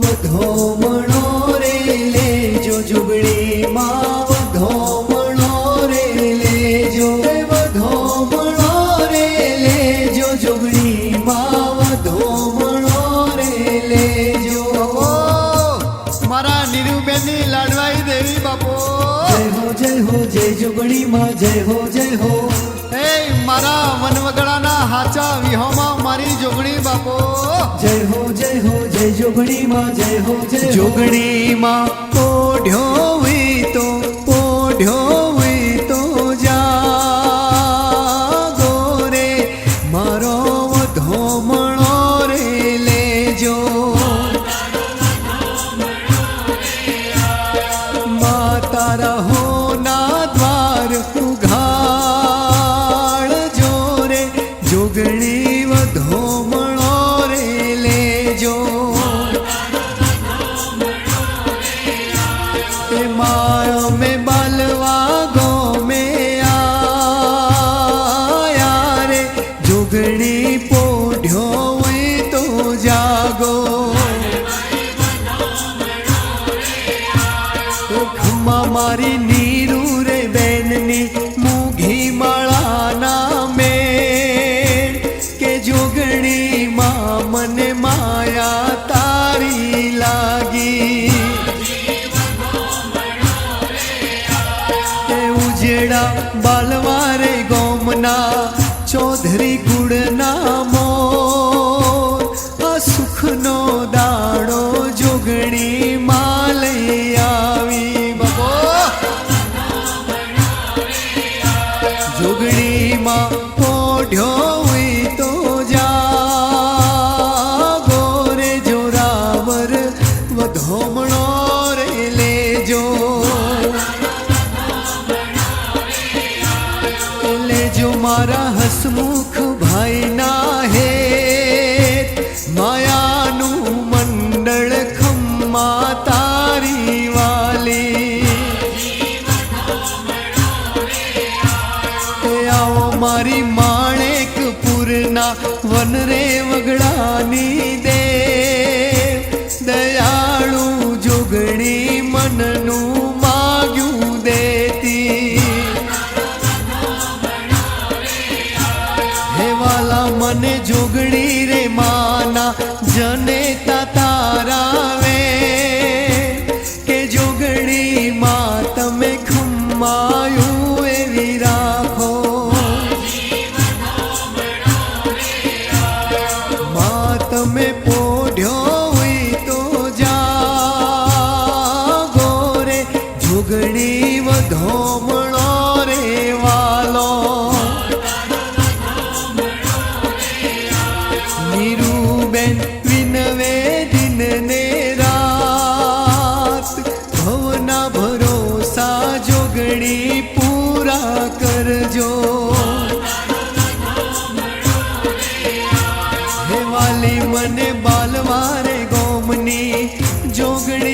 વધોમણો રે લેજો જોગણીમાં વધોમણો રે લેજો વધોમણો રે લેજો જોગણીમાં વધોમણો રે લેજો મારા નીરુબેનની લાડવાઈ દેવી બાપો જય હો જય જોગણીમાં જય હો હે મારા વનવગડાના હાચા વિહોમાં મારી જોગણી બાપો જય હો જય જોગણીમાં જય હો જોગણીમાં પોઢ્યો તો જાગો રે મારો વધોમણો રે લેજો માતા રહો ના દ્વાર ઉઘાડજો રે જોગણી વધોમણો રે લેજો माया में बालवा गो में आया रे जोगणी पोढ़्यो तो जागो खम्मा मारी नीरू रे बैननी मूघी माळाना में के जोगणी मां मने माया तारी लागी उजेड़ा बालवारे गोमना चौधरी गुड़ना मोर आ सुखनो दाड़ो जोगणी माले आवी बाबो जोगणी मां पोढ़्यो तो जागो रे जोरावर વધોમણો રે લેજો लेजो मारा हसमुख भाई ना है मायानु मंडल खम्मा तारी वाली आओ मारी माणेकपुरना वन रे वगड़ानी दे दयाळु जोगणी मननु माग्यू देती मने जोगणी रे माना जनेता तारावे के जोगणी मां तमे खम्मायू एवी राखो मां तमे पोढ़्यो तो जागो रे जोगणी વધોમણો रे वालो नीरूबेन विनवे दिन ने रात भवना भरोसा जोगणी पूरा करजो हे वाली मने बालवारे गोमनी जोगणी